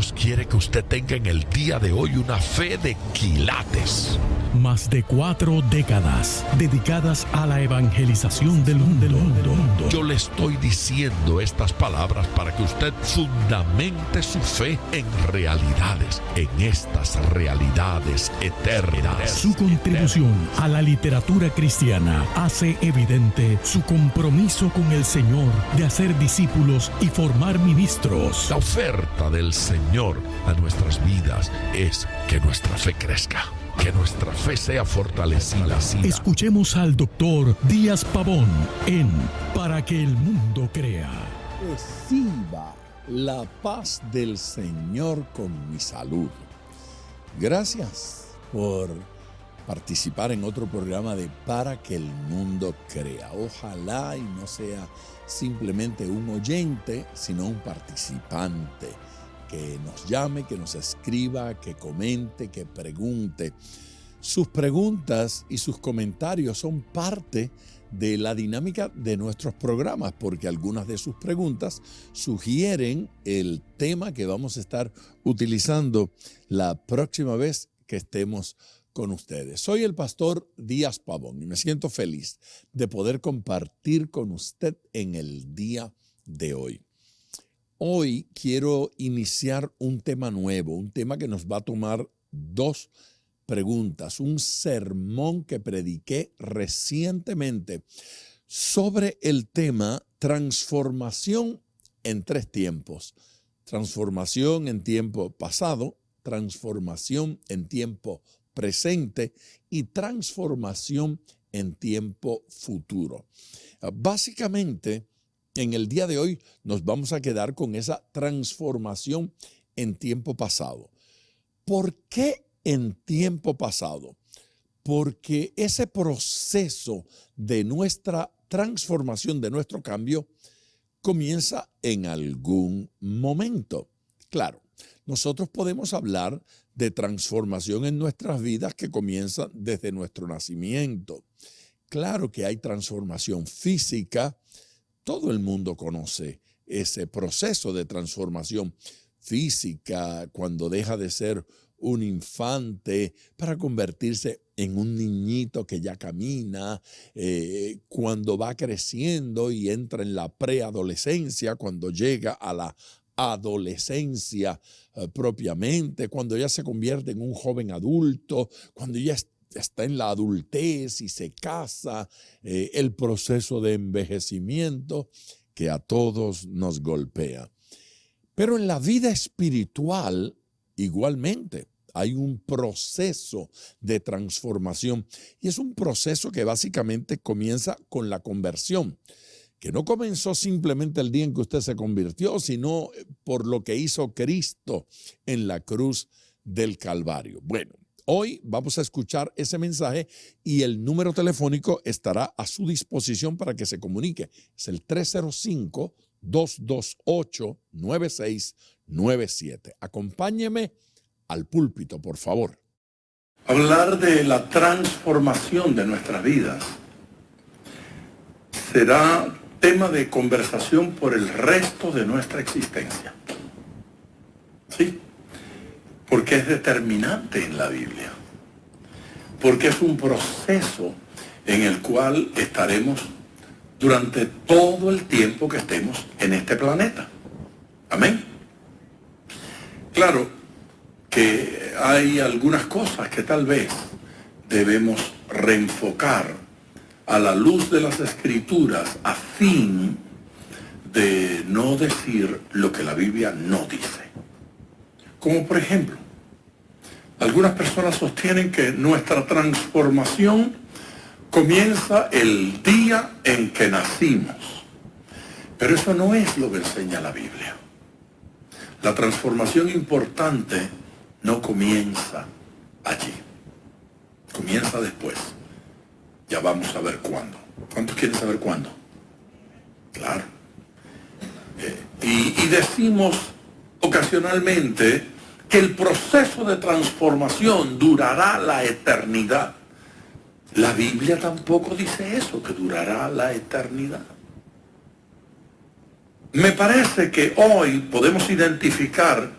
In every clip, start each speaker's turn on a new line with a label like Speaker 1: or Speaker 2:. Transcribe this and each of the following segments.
Speaker 1: Dios quiere que usted tenga en el día de hoy una fe de quilates.
Speaker 2: Más de 4 décadas dedicadas a la evangelización del mundo.
Speaker 1: Yo le estoy diciendo estas palabras para que usted fundamente su fe en realidades, en estas realidades eternas.
Speaker 2: Su contribución a la literatura cristiana hace evidente su compromiso con el Señor de hacer discípulos y formar ministros.
Speaker 1: La oferta del Señor a nuestras vidas es que nuestra fe crezca, que nuestra fe sea fortalecida.
Speaker 2: Escuchemos al doctor Díaz Pavón en Para que el mundo crea.
Speaker 3: Reciba la paz del Señor con mi salud. Gracias por participar en otro programa de Para que el mundo crea. Ojalá y no sea simplemente un oyente, sino un participante que nos llame, que nos escriba, que comente, que pregunte. Sus preguntas y sus comentarios son parte de la dinámica de nuestros programas, porque algunas de sus preguntas sugieren el tema que vamos a estar utilizando la próxima vez que estemos con ustedes. Soy el pastor Díaz Pavón y me siento feliz de poder compartir con usted en el día de hoy. Hoy quiero iniciar un tema nuevo, un tema que nos va a tomar 2 preguntas, un sermón que prediqué recientemente sobre el tema transformación en 3 tiempos. Transformación en tiempo pasado, transformación en tiempo presente y transformación en tiempo futuro. Básicamente, en el día de hoy nos vamos a quedar con esa transformación en tiempo pasado. ¿Por qué en tiempo pasado? Porque ese proceso de nuestra transformación, de nuestro cambio, comienza en algún momento. Claro, nosotros podemos hablar de transformación en nuestras vidas que comienza desde nuestro nacimiento. Claro que hay transformación física. Todo el mundo conoce ese proceso de transformación física cuando deja de ser un infante para convertirse en un niñito que ya camina, cuando va creciendo y entra en la preadolescencia, cuando llega a la adolescencia propiamente, cuando ya se convierte en un joven adulto, cuando ya está en la adultez y se casa, el proceso de envejecimiento que a todos nos golpea. Pero en la vida espiritual, igualmente, hay un proceso de transformación y es un proceso que básicamente comienza con la conversión, que no comenzó simplemente el día en que usted se convirtió, sino por lo que hizo Cristo en la cruz del Calvario. Bueno, hoy vamos a escuchar ese mensaje y el número telefónico estará a su disposición para que se comunique. Es el 305-228-9697. Acompáñeme al púlpito, por favor.
Speaker 4: Hablar de la transformación de nuestras vidas será tema de conversación por el resto de nuestra existencia. ¿Sí? Porque es determinante en la Biblia. Porque es un proceso en el cual estaremos durante todo el tiempo que estemos en este planeta. Amén. Claro que hay algunas cosas que tal vez debemos reenfocar a la luz de las Escrituras a fin de no decir lo que la Biblia no dice. Como por ejemplo, algunas personas sostienen que nuestra transformación comienza el día en que nacimos. Pero eso no es lo que enseña la Biblia. La transformación importante no comienza allí. Comienza después. Ya vamos a ver cuándo. ¿Cuántos quieren saber cuándo? Claro. Y decimos ocasionalmente que el proceso de transformación durará la eternidad. La Biblia tampoco dice eso, que durará la eternidad. Me parece que hoy podemos identificar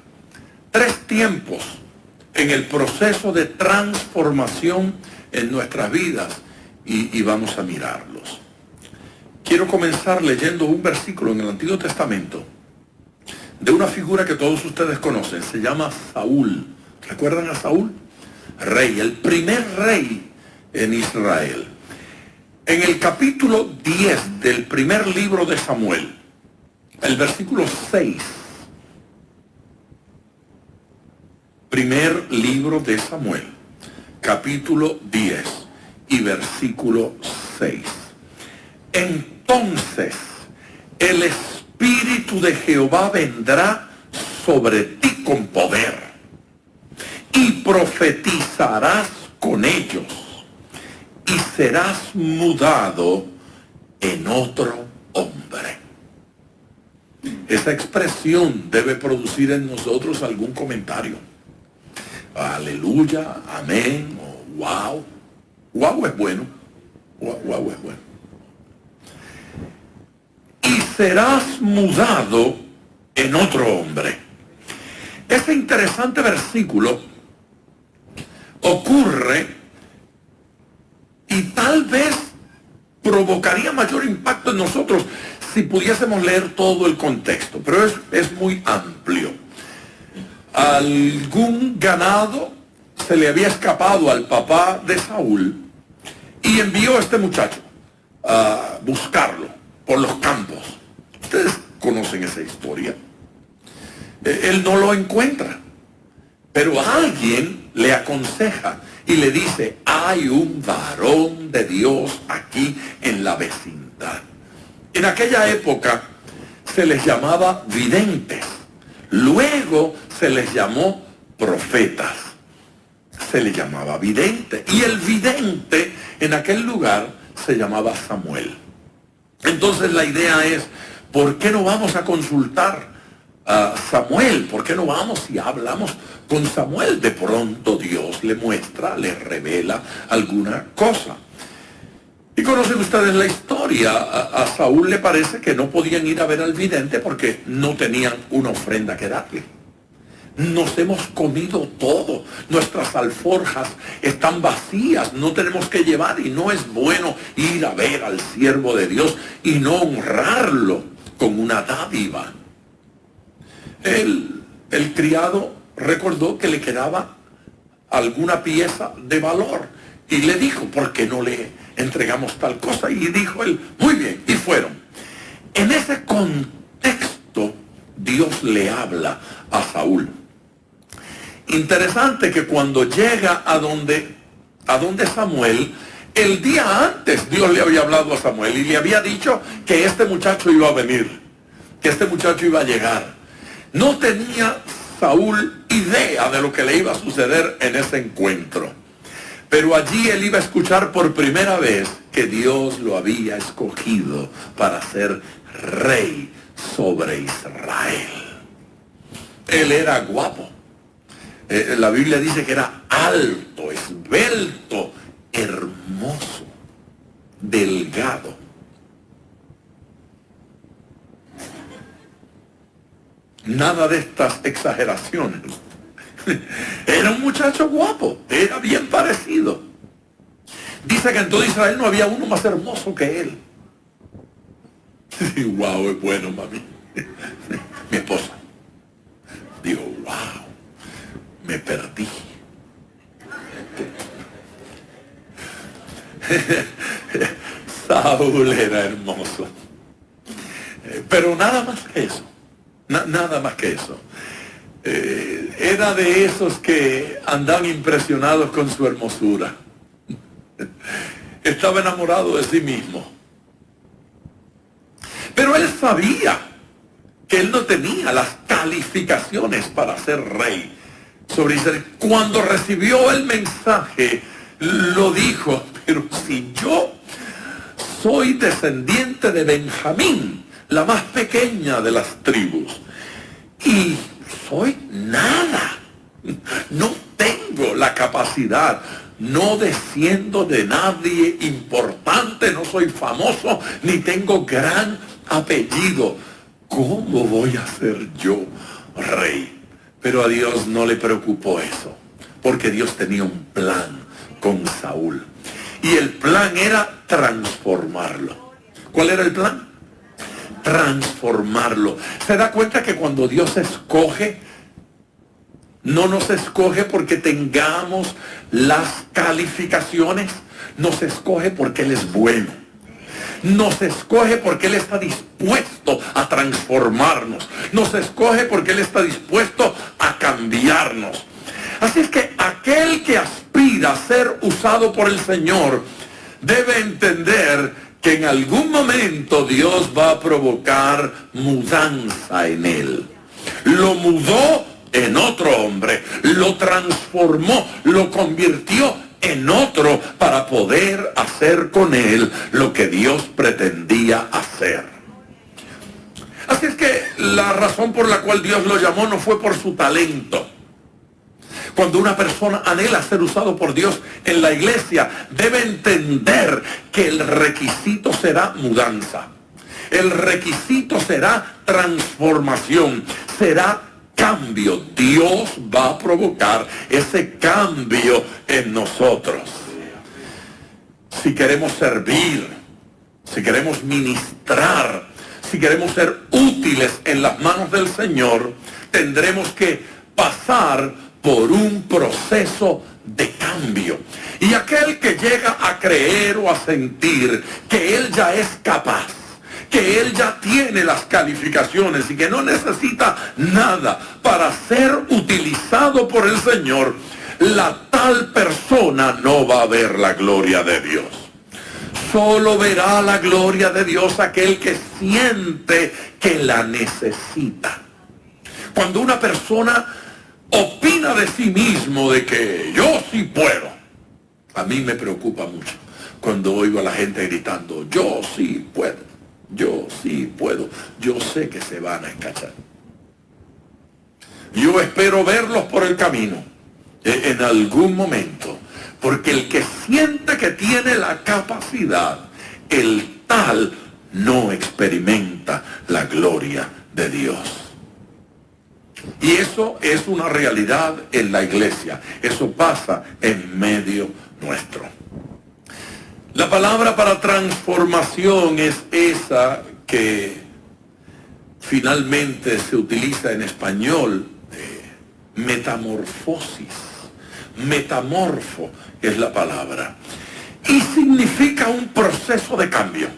Speaker 4: 3 tiempos en el proceso de transformación en nuestras vidas y vamos a mirarlos. Quiero comenzar leyendo un versículo en el Antiguo Testamento de una figura que todos ustedes conocen. Se llama Saúl. ¿Recuerdan a Saúl? Rey, el primer rey en Israel. En el capítulo 10 del primer libro de Samuel, el versículo 6. Primer libro de Samuel, capítulo 10 y versículo 6. Entonces el Espíritu de Jehová vendrá sobre ti con poder y profetizarás con ellos y serás mudado en otro hombre. Esa expresión debe producir en nosotros algún comentario. Aleluya, amén, o wow. Wow es bueno. Wow es bueno. Y serás mudado en otro hombre. Este interesante versículo ocurre y tal vez provocaría mayor impacto en nosotros si pudiésemos leer todo el contexto, pero es muy amplio. Algún ganado se le había escapado al papá de Saúl y envió a este muchacho a buscarlo por los campos. Ustedes conocen esa historia. Él no lo encuentra, pero alguien le aconseja y le dice: hay un varón de Dios aquí en la vecindad. En aquella época se les llamaba videntes, luego se les llamó profetas, se les llamaba vidente, y el vidente en aquel lugar se llamaba Samuel. Entonces la idea es: ¿por qué no vamos a consultar a Samuel? ¿Por qué no vamos y hablamos con Samuel? De pronto Dios le muestra, le revela alguna cosa. Y conocen ustedes la historia. A Saúl le parece que no podían ir a ver al vidente porque no tenían una ofrenda que darle. Nos hemos comido todo, nuestras alforjas están vacías, no tenemos que llevar, y no es bueno ir a ver al siervo de Dios y no honrarlo con una dádiva. El criado recordó que le quedaba alguna pieza de valor y le dijo: ¿por qué no le entregamos tal cosa? Y dijo él: muy bien, y fueron. En ese contexto Dios le habla a Saúl. Interesante que cuando llega a donde Samuel, el día antes Dios le había hablado a Samuel y le había dicho que este muchacho iba a venir, que este muchacho iba a llegar. No tenía Saúl idea de lo que le iba a suceder en ese encuentro, pero allí él iba a escuchar por primera vez que Dios lo había escogido para ser rey sobre Israel. Él era guapo. La Biblia dice que era alto, esbelto, hermoso, delgado. Nada de estas exageraciones. Era un muchacho guapo, era bien parecido. Dice que en todo Israel no había uno más hermoso que él. Sí, wow, es bueno, mami. Mi esposa. Digo, wow, me perdí. Saúl era hermoso. Pero nada más que eso. Nada más que eso. Era de esos que andaban impresionados con su hermosura. Estaba enamorado de sí mismo. Pero él sabía que él no tenía las calificaciones para ser rey sobre Israel. Cuando recibió el mensaje, lo dijo: pero si yo soy descendiente de Benjamín, la más pequeña de las tribus, y soy nada, no tengo la capacidad, no desciendo de nadie importante, no soy famoso, ni tengo gran apellido, ¿cómo voy a ser yo rey? Pero a Dios no le preocupó eso, porque Dios tenía un plan con Saúl. Y el plan era transformarlo. ¿Cuál era el plan? Transformarlo. ¿Se da cuenta que cuando Dios escoge, no nos escoge porque tengamos las calificaciones? Nos escoge porque Él es bueno. Nos escoge porque Él está dispuesto a transformarnos. Nos escoge porque Él está dispuesto a cambiarnos. Así es que aquel que aspira a ser usado por el Señor debe entender que en algún momento Dios va a provocar mudanza en él. Lo mudó en otro hombre, lo transformó, lo convirtió en otro para poder hacer con él lo que Dios pretendía hacer. Así es que la razón por la cual Dios lo llamó no fue por su talento. Cuando una persona anhela ser usado por Dios en la iglesia, debe entender que el requisito será mudanza. El requisito será transformación, será cambio. Dios va a provocar ese cambio en nosotros. Si queremos servir, si queremos ministrar, si queremos ser útiles en las manos del Señor, tendremos que pasar por un proceso de cambio. Y aquel que llega a creer o a sentir que él ya es capaz, que él ya tiene las calificaciones y que no necesita nada para ser utilizado por el Señor, la tal persona no va a ver la gloria de Dios. Solo verá la gloria de Dios aquel que siente que la necesita. Cuando una persona opina de sí mismo de que yo sí puedo, a mí me preocupa mucho cuando oigo a la gente gritando, yo sí puedo, yo sí puedo. Yo sé que se van a escachar. Yo espero verlos por el camino en algún momento, porque el que siente que tiene la capacidad, el tal no experimenta la gloria de Dios. Y eso es una realidad en la iglesia. Eso pasa en medio nuestro. La palabra para transformación es esa que finalmente se utiliza en español, metamorfosis. Metamorfo es la palabra. Y significa un proceso de cambio.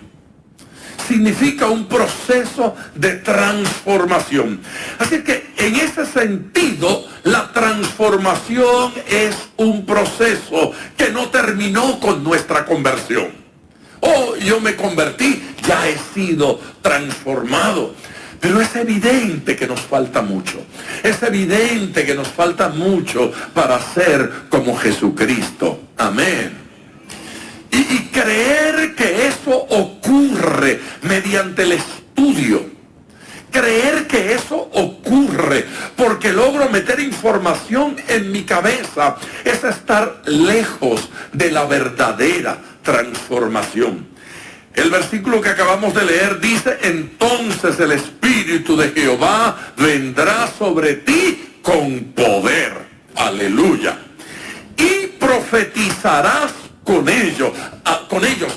Speaker 4: Significa un proceso de transformación. Así que en ese sentido, la transformación es un proceso que no terminó con nuestra conversión. Oh, yo me convertí, ya he sido transformado. Pero es evidente que nos falta mucho. Es evidente que nos falta mucho para ser como Jesucristo. Amén. Y creer que eso ocurre mediante el estudio. Creer que eso ocurre porque logro meter información en mi cabeza es estar lejos de la verdadera transformación. El versículo que acabamos de leer dice, entonces el Espíritu de Jehová vendrá sobre ti con poder. Aleluya. Y profetizarás con ellos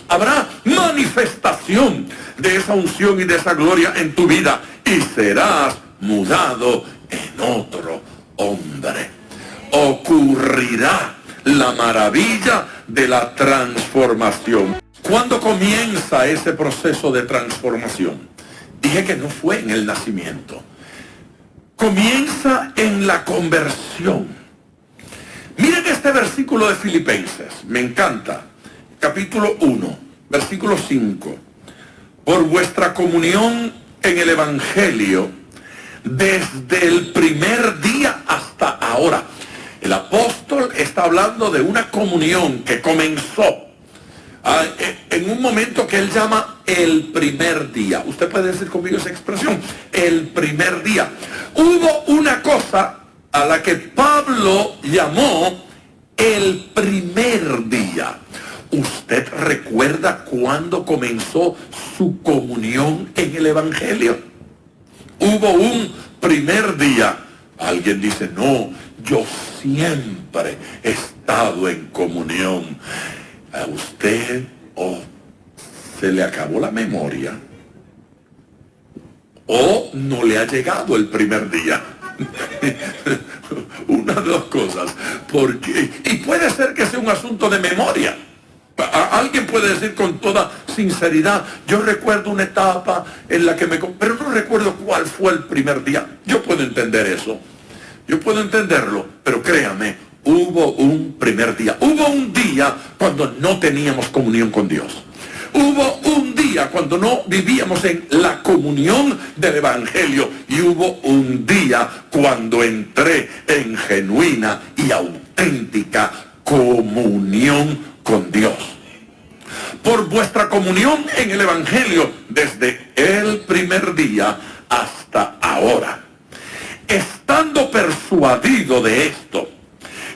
Speaker 4: habrá manifestación de esa unción y de esa gloria en tu vida y serás mudado en otro hombre. Ocurrirá la maravilla de la transformación. ¿Cuándo comienza ese proceso de transformación? Dije que no fue en el nacimiento. Comienza en la conversión. Miren este versículo de Filipenses, me encanta. Capítulo 1, versículo 5. Por vuestra comunión en el Evangelio, desde el primer día hasta ahora. El apóstol está hablando de una comunión que comenzó en un momento que él llama el primer día. Usted puede decir conmigo esa expresión, el primer día. Hubo una cosa a la que Pablo llamó el primer día. ¿Usted recuerda cuándo comenzó su comunión en el Evangelio? Hubo un primer día Alguien dice, no, yo siempre he estado en comunión. A usted se le acabó la memoria o no le ha llegado el primer día. Una de dos cosas. Y puede ser que sea un asunto de memoria. Alguien puede decir con toda sinceridad, yo recuerdo una etapa en la que pero no recuerdo cuál fue el primer día. Yo puedo entender eso. Yo puedo entenderlo, pero créame, hubo un primer día. Hubo un día cuando no teníamos comunión con Dios. Hubo un día cuando no vivíamos en la comunión del Evangelio. Y hubo un día cuando entré en genuina y auténtica comunión con Dios. Por vuestra comunión en el Evangelio desde el primer día hasta ahora. Estando persuadido de esto,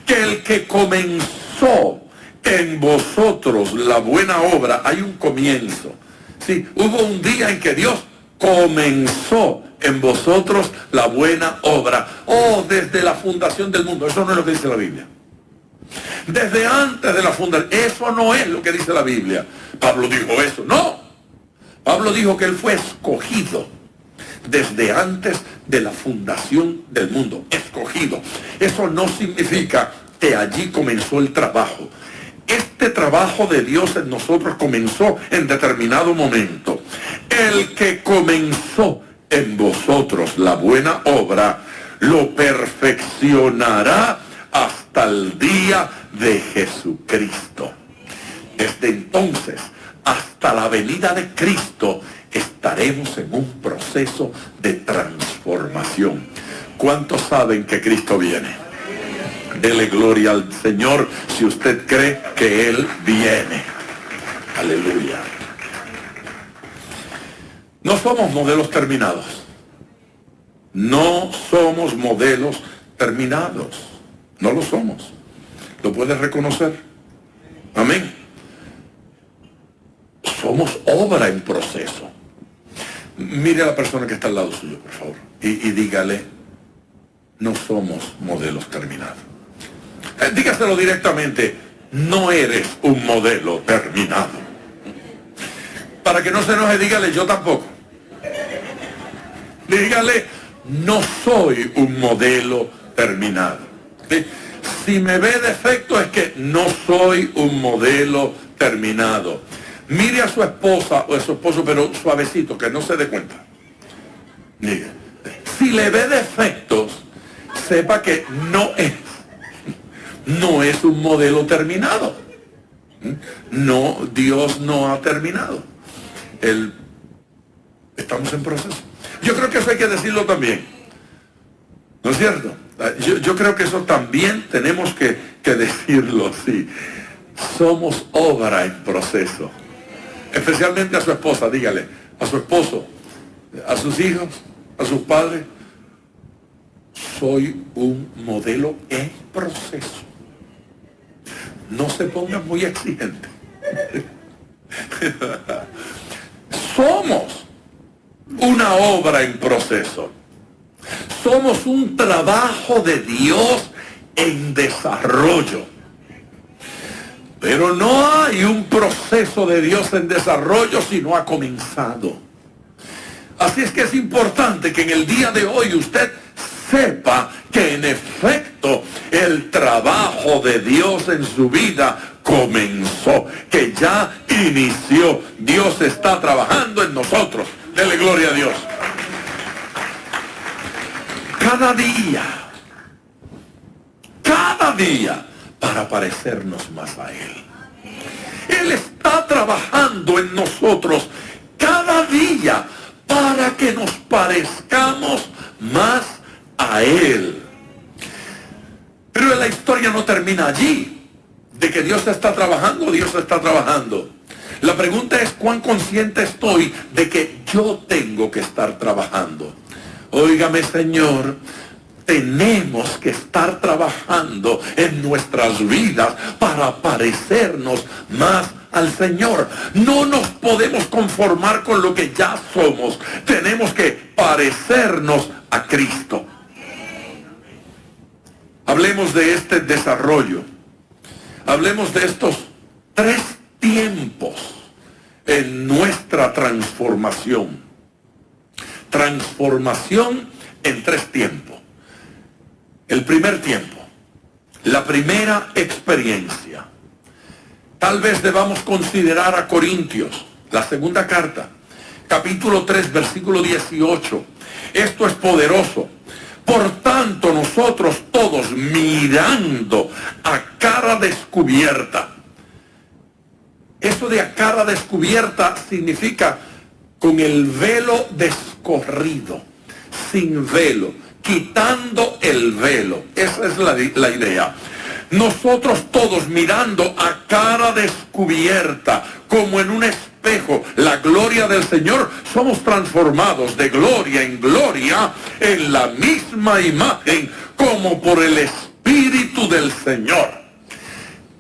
Speaker 4: que el que comenzó en vosotros la buena obra, hay un comienzo. Sí, hubo un día en que Dios comenzó en vosotros la buena obra. Desde la fundación del mundo. Eso no es lo que dice la Biblia. Desde antes de la fundación. Eso no es lo que dice la Biblia. Pablo dijo eso. No. Pablo dijo que él fue escogido desde antes de la fundación del mundo. Escogido. Eso no significa que allí comenzó el trabajo. Este trabajo de Dios en nosotros comenzó en determinado momento. El que comenzó en vosotros la buena obra, lo perfeccionará hasta el día de Jesucristo. Desde entonces hasta la venida de Cristo estaremos en un proceso de transformación. ¿Cuántos saben que Cristo viene? Dele gloria al Señor si usted cree que Él viene. Aleluya. No somos modelos terminados. No somos modelos terminados. No lo somos. ¿Lo puedes reconocer? Amén. Somos obra en proceso. Mire a la persona que está al lado suyo, por favor, y dígale, no somos modelos terminados. Dígaselo directamente, no eres un modelo terminado. Para que no se enoje, dígale, yo tampoco. Dígale, no soy un modelo terminado. ¿Sí? Si me ve defecto es que no soy un modelo terminado. Mire a su esposa o a su esposo, pero suavecito, que no se dé cuenta. Diga, si le ve defectos, sepa que no es un modelo terminado. No, Dios no ha terminado. Estamos en proceso. Yo creo que eso hay que decirlo también. ¿No es cierto? Yo creo que eso también tenemos que decirlo, sí. Somos obra en proceso. Especialmente a su esposa, dígale, a su esposo, a sus hijos, a sus padres. Soy un modelo en proceso. No se pongan muy exigentes. Somos una obra en proceso. Somos un trabajo de Dios en desarrollo. Pero no hay un proceso de Dios en desarrollo si no ha comenzado. Así es que es importante que en el día de hoy usted sepa que en efecto el trabajo de Dios en su vida comenzó, que ya inició. Dios está trabajando en nosotros. Dele gloria a Dios. Cada día, para parecernos más a Él. Él está trabajando en nosotros cada día para que nos parezcamos más a Él. Pero la historia no termina allí. De que Dios está trabajando, Dios está trabajando. La pregunta es cuán consciente estoy de que yo tengo que estar trabajando. Óigame, Señor, tenemos que estar trabajando en nuestras vidas para parecernos más al Señor. No nos podemos conformar con lo que ya somos. Tenemos que parecernos a Cristo. hablemos de este desarrollo. Hablemos de estos 3 tiempos en nuestra transformación. Transformación en 3 tiempos. El primer tiempo, la primera experiencia. Tal vez debamos considerar a Corintios, la segunda carta, capítulo 3, versículo 18. Esto es poderoso. Por tanto, nosotros todos, mirando a cara descubierta. Eso de a cara descubierta significa con el velo descorrido, sin velo, quitando el velo. Esa es la idea. Nosotros todos mirando a cara descubierta, como en un espejo, la gloria del Señor, somos transformados de gloria en gloria en la misma imagen, como por el Espíritu del Señor.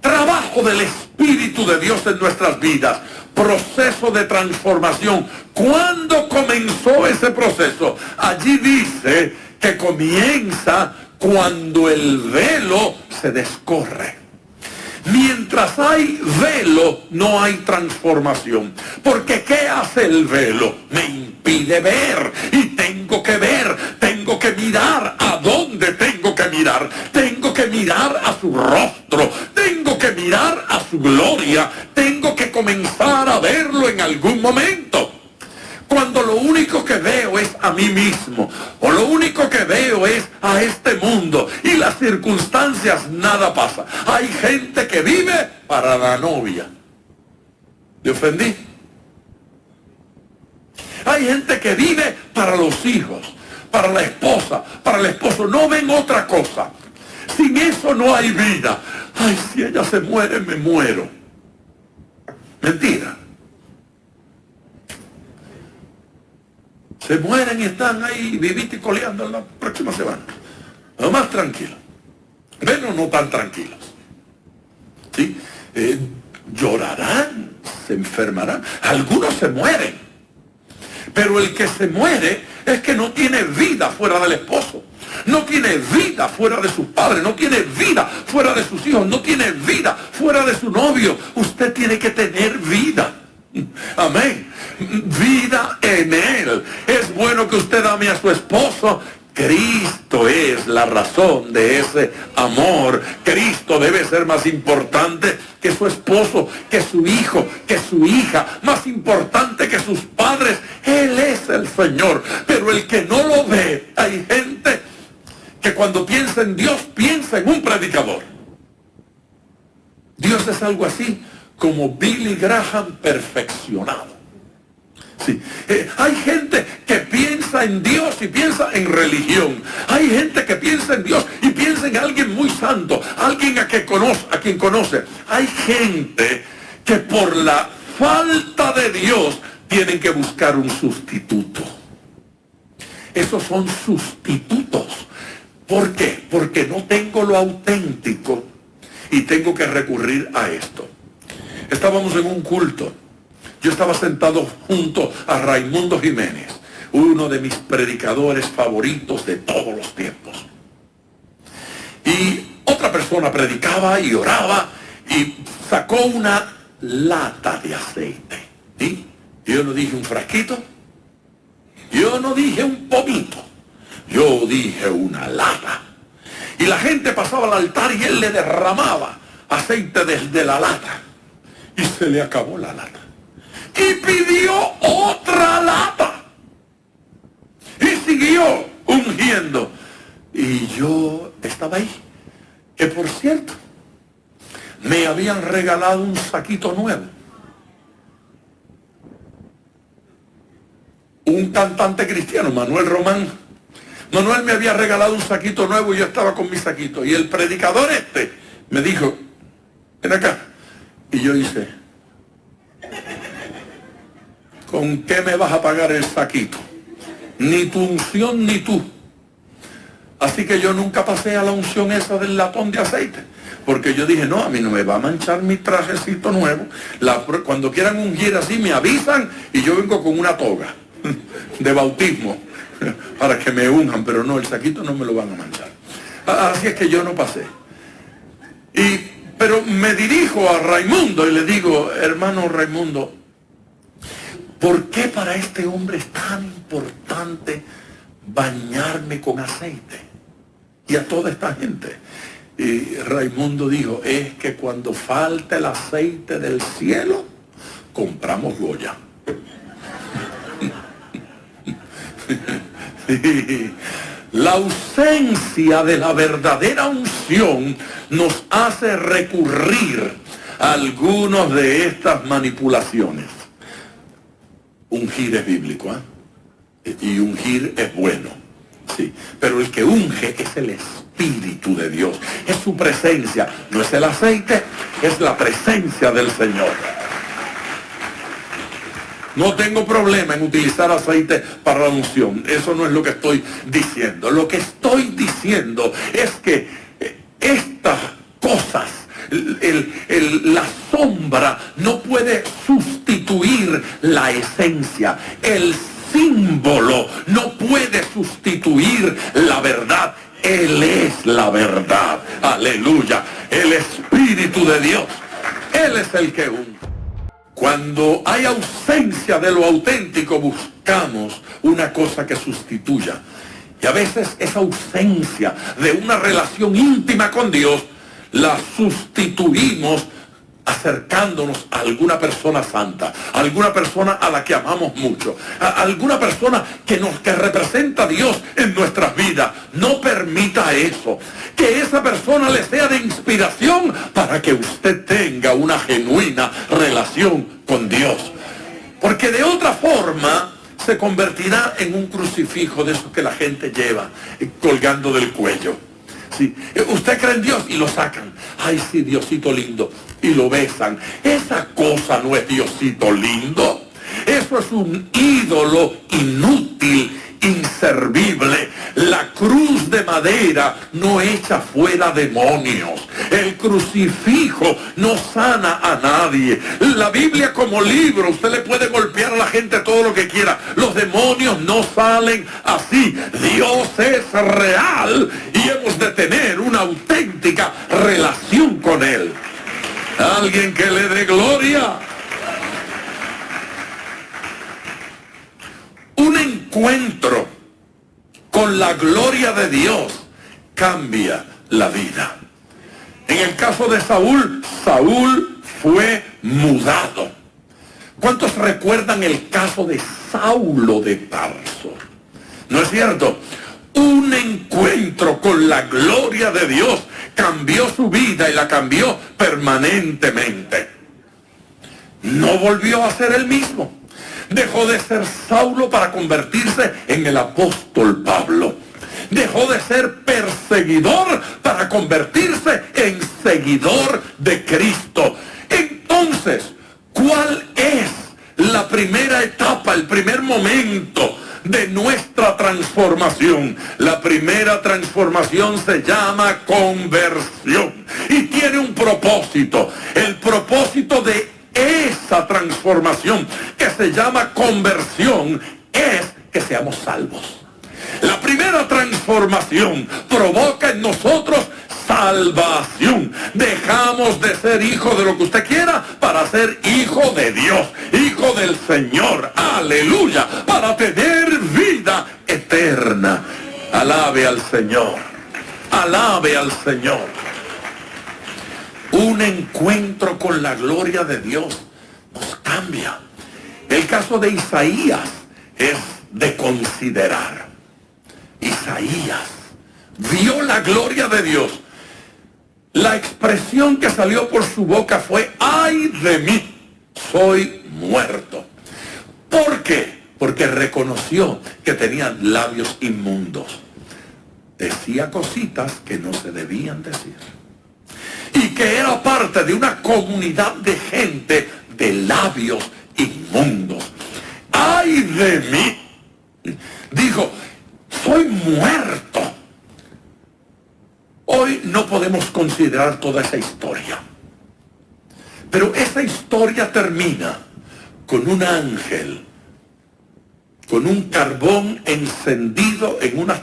Speaker 4: Trabajo del Espíritu de Dios en nuestras vidas, proceso de transformación. ¿Cuándo comenzó ese proceso? Allí dice que comienza cuando el velo se descorre. Mientras hay velo, no hay transformación. Porque ¿qué hace el velo? Me impide ver. Y tengo que ver, tengo que mirar. ¿A dónde tengo que mirar? Tengo que mirar a su rostro. Tengo que mirar a su gloria. Tengo que comenzar a verlo en algún momento. Cuando lo único que veo es a mí mismo, o lo único que veo es a este mundo, y las circunstancias, nada pasa. Hay gente que vive para la novia. ¿Te ofendí? Hay gente que vive para los hijos, para la esposa, para el esposo. No ven otra cosa. Sin eso no hay vida. Ay, si ella se muere, me muero. Mentira. Se mueren y están ahí vivito y coleando en la próxima semana. No más tranquilos. Bueno, no tan tranquilos. ¿Sí? Llorarán, se enfermarán. Algunos se mueren. Pero el que se muere es que no tiene vida fuera del esposo. No tiene vida fuera de sus padres. No tiene vida fuera de sus hijos. No tiene vida fuera de su novio. Usted tiene que tener vida. Amén. Vida en Él. Es bueno que usted ame a su esposo. Cristo es la razón de ese amor. Cristo debe ser más importante que su esposo, que su hijo, que su hija, más importante que sus padres. Él es el Señor. Pero el que no lo ve, hay gente que cuando piensa en Dios, piensa en un predicador. Dios es algo así como Billy Graham perfeccionado. Sí. Hay gente que piensa en Dios y piensa en religión. Hay gente que piensa en Dios y piensa en alguien muy santo, alguien a quien conoce. Hay gente que por la falta de Dios tienen que buscar un sustituto. Esos son sustitutos. ¿Por qué? Porque no tengo lo auténtico y tengo que recurrir a esto. Estábamos en un culto. Yo estaba sentado junto a Raimundo Jiménez, uno de mis predicadores favoritos de todos los tiempos. Y otra persona predicaba y oraba y sacó una lata de aceite. ¿Sí? Yo no dije un frasquito, yo no dije un pomito, yo dije una lata. Y la gente pasaba al altar y él le derramaba aceite desde la lata. Y se le acabó la lata. Y pidió otra lata. Y siguió ungiendo. Y yo estaba ahí. Que por cierto, me habían regalado un saquito nuevo. Un cantante cristiano, Manuel Román. Manuel me había regalado un saquito nuevo y yo estaba con mi saquito. Y el predicador me dijo, ven acá. Y yo hice, ¿con qué me vas a pagar el saquito? Ni tu unción ni tú. Así que yo nunca pasé a la unción esa del latón de aceite. Porque yo dije, no, a mí no me va a manchar mi trajecito nuevo. Cuando quieran ungir así me avisan y yo vengo con una toga de bautismo para que me unjan. Pero no, el saquito no me lo van a manchar. Así es que yo no pasé. Pero me dirijo a Raimundo y le digo, hermano Raimundo, ¿por qué para este hombre es tan importante bañarme con aceite? Y a toda esta gente. Y Raimundo dijo, es que cuando falta el aceite del cielo, compramos Goya. La ausencia de la verdadera unción nos hace recurrir a algunas de estas manipulaciones. Ungir es bíblico, y ungir es bueno, sí, pero el que unge es el Espíritu de Dios, es su presencia, no es el aceite, es la presencia del Señor. No tengo problema en utilizar aceite para la unción. Eso no es lo que estoy diciendo. Lo que estoy diciendo es que estas cosas, la sombra no puede sustituir la esencia. El símbolo no puede sustituir la verdad. Él es la verdad. Aleluya. El Espíritu de Dios. Él es el que unge. Cuando hay ausencia de lo auténtico, buscamos una cosa que sustituya. Y a veces esa ausencia de una relación íntima con Dios la sustituimos acercándonos a alguna persona santa, a alguna persona a la que amamos mucho, a alguna persona que representa a Dios en nuestras vidas. No permita eso. Que esa persona le sea de inspiración para que usted tenga una genuina relación con Dios. Porque de otra forma se convertirá en un crucifijo de esos que la gente lleva colgando del cuello. Sí. Usted cree en Dios y lo sacan. Ay, sí, Diosito lindo. Y lo besan. Esa cosa no es Diosito lindo. Eso es un ídolo inútil, inservible. La cruz de madera no echa fuera demonios. El crucifijo no sana a nadie. La Biblia como libro, usted le puede golpear a la gente todo lo que quiera. Los demonios no salen así. Dios es real y hemos de tener una auténtica relación con Él. Alguien que le dé gloria. Un encuentro con la gloria de Dios cambia la vida. En el caso de Saúl, Saúl fue mudado. ¿Cuántos recuerdan el caso de Saulo de Tarso? ¿No es cierto? Un encuentro con la gloria de Dios cambió su vida y la cambió permanentemente. No volvió a ser el mismo. Dejó de ser Saulo para convertirse en el apóstol Pablo. Dejó de ser perseguidor para convertirse en seguidor de Cristo. Entonces, ¿cuál es la primera etapa, el primer momento de nuestra transformación? La primera transformación se llama conversión y tiene un propósito. El propósito de esa transformación que se llama conversión es que seamos salvos. La primera transformación provoca en nosotros salvación. Dejamos de ser hijo de lo que usted quiera para ser hijo de Dios, hijo del Señor. Aleluya. Para tener vida eterna. Alabe al Señor. Alabe al Señor. Un encuentro con la gloria de Dios nos cambia. El caso de Isaías es de considerar. Isaías vio la gloria de Dios. La expresión que salió por su boca fue: ¡ay de mí! Soy muerto. ¿Por qué? Porque reconoció que tenía labios inmundos. Decía cositas que no se debían decir. Y que era parte de una comunidad de gente de labios inmundos. ¡Ay de mí! Dijo: soy muerto. Hoy no podemos considerar toda esa historia. Pero esa historia termina con un ángel, con un carbón encendido en unas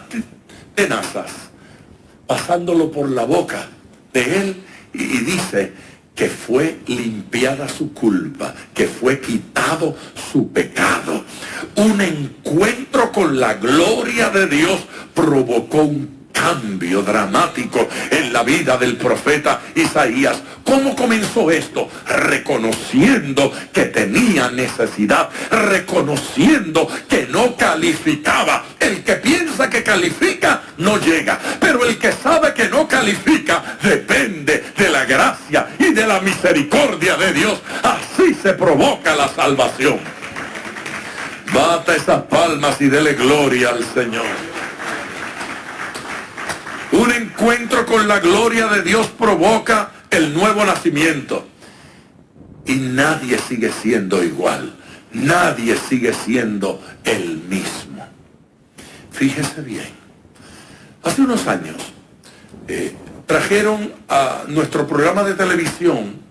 Speaker 4: tenazas, pasándolo por la boca de él, y dice que fue limpiada su culpa, que fue quitado su pecado. Un encuentro con la gloria de Dios provocó un cambio dramático en la vida del profeta Isaías. ¿Cómo comenzó esto? Reconociendo que tenía necesidad, reconociendo que no calificaba. El que piensa que califica no llega, pero el que sabe que no califica depende de la gracia y de la misericordia de Dios. Así se provoca la salvación. Bata esas palmas y dele gloria al Señor. Un encuentro con la gloria de Dios provoca el nuevo nacimiento. Y nadie sigue siendo igual. Nadie sigue siendo el mismo. Fíjese bien. Hace unos años trajeron a nuestro programa de televisión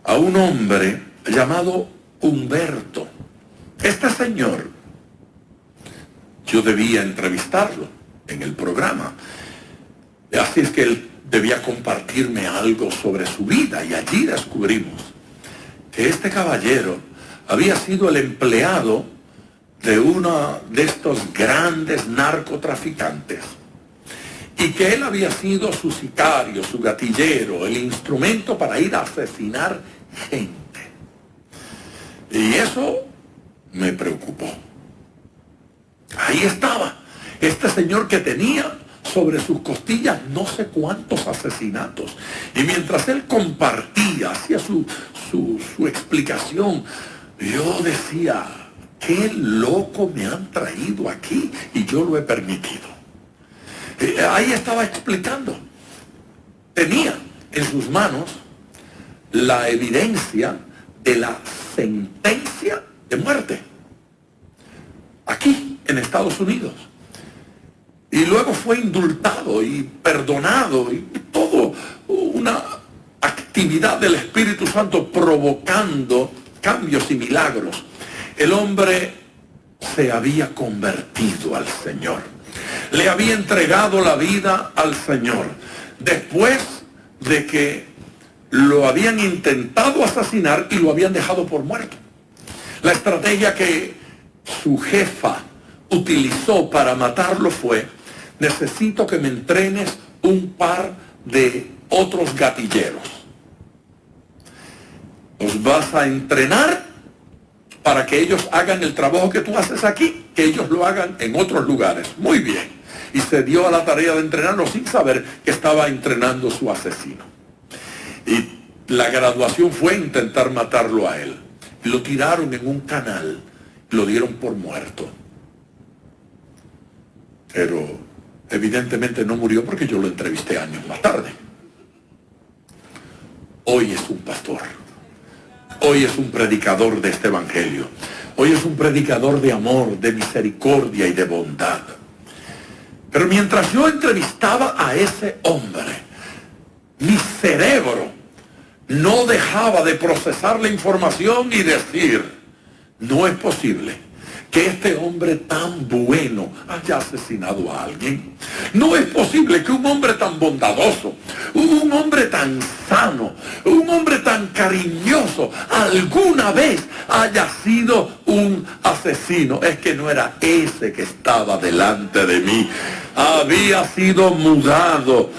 Speaker 4: a un hombre llamado Humberto. Este señor, yo debía entrevistarlo en el programa. Así es que él debía compartirme algo sobre su vida, y allí descubrimos que este caballero había sido el empleado de uno de estos grandes narcotraficantes, y que él había sido su sicario, su gatillero, el instrumento para ir a asesinar gente. Y eso me preocupó. Ahí estaba este señor que tenía sobre sus costillas no sé cuántos asesinatos. Y mientras él compartía, hacía su explicación, yo decía, qué loco me han traído aquí y yo lo he permitido. Ahí estaba explicando. Tenía en sus manos la evidencia de la sentencia de muerte aquí en Estados Unidos. Y luego fue indultado y perdonado, y todo una actividad del Espíritu Santo provocando cambios y milagros. El hombre se había convertido al Señor. Le había entregado la vida al Señor. Después de que lo habían intentado asesinar y lo habían dejado por muerto. La estrategia que su jefa utilizó para matarlo fue: necesito que me entrenes un par de otros gatilleros. Los vas a entrenar para que ellos hagan el trabajo que tú haces aquí, que ellos lo hagan en otros lugares. Muy bien. Y se dio a la tarea de entrenarlo sin saber que estaba entrenando a su asesino. Y la graduación fue intentar matarlo a él. Lo tiraron en un canal, lo dieron por muerto. Pero evidentemente no murió porque yo lo entrevisté años más tarde. Hoy es un pastor. Hoy es un predicador de este evangelio. Hoy es un predicador de amor, de misericordia y de bondad. Pero mientras yo entrevistaba a ese hombre, mi cerebro no dejaba de procesar la información y decir, no es posible que este hombre tan bueno haya asesinado a alguien. No es posible que un hombre tan bondadoso, un hombre tan sano, un hombre tan cariñoso, alguna vez haya sido un asesino. Es que no era ese que estaba delante de mí. Había sido mudado.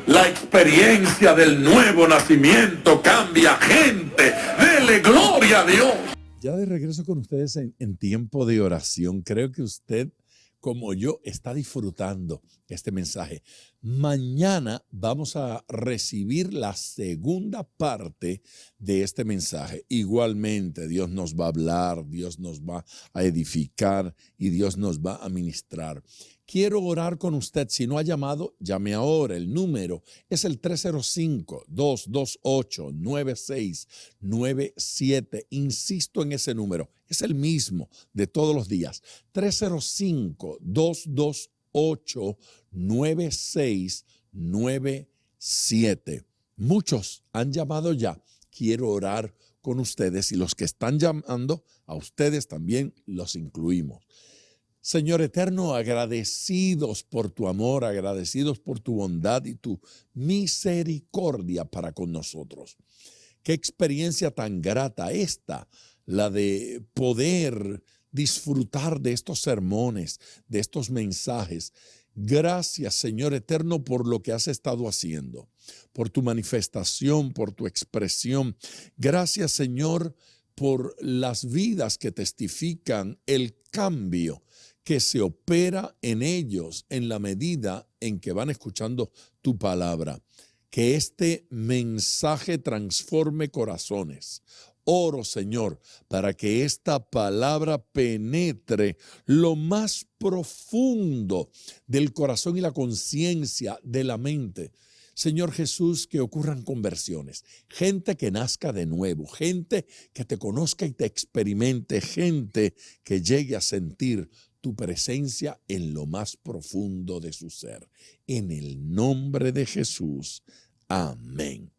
Speaker 4: La experiencia del nuevo nacimiento cambia gente. Dele gloria a Dios.
Speaker 3: Ya de regreso con ustedes en tiempo de oración. Creo que usted, como yo, está disfrutando este mensaje. Mañana vamos a recibir la segunda parte de este mensaje. Igualmente, Dios nos va a hablar, Dios nos va a edificar y Dios nos va a ministrar. Quiero orar con usted. Si no ha llamado, llame ahora. El número es el 305-228-9697. Insisto en ese número. Es el mismo de todos los días. 305-228-9697. Muchos han llamado ya. Quiero orar con ustedes y los que están llamando, a ustedes también los incluimos. Señor eterno, agradecidos por tu amor, agradecidos por tu bondad y tu misericordia para con nosotros. Qué experiencia tan grata esta, la de poder disfrutar de estos sermones, de estos mensajes. Gracias, Señor eterno, por lo que has estado haciendo, por tu manifestación, por tu expresión. Gracias, Señor, por las vidas que testifican el cambio que se opera en ellos en la medida en que van escuchando tu palabra. Que este mensaje transforme corazones. Oro, Señor, para que esta palabra penetre lo más profundo del corazón y la conciencia de la mente. Señor Jesús, que ocurran conversiones, gente que nazca de nuevo, gente que te conozca y te experimente, gente que llegue a sentir tu presencia en lo más profundo de su ser. En el nombre de Jesús. Amén.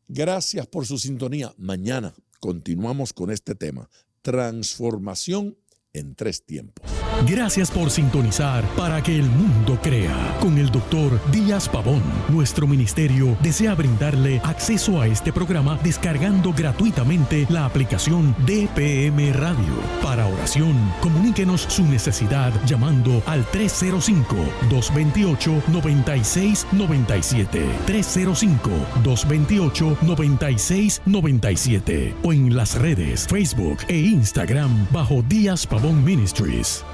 Speaker 3: Gracias por su sintonía. Mañana continuamos con este tema, transformación en 3 tiempos.
Speaker 2: Gracias por sintonizar Para que el Mundo Crea con el Dr. Díaz Pavón. Nuestro ministerio desea brindarle acceso a este programa descargando gratuitamente la aplicación DPM Radio. Para oración, comuníquenos su necesidad llamando al 305-228-9697. 305-228-9697 o en las redes Facebook e Instagram bajo Díaz Pavón Ministries.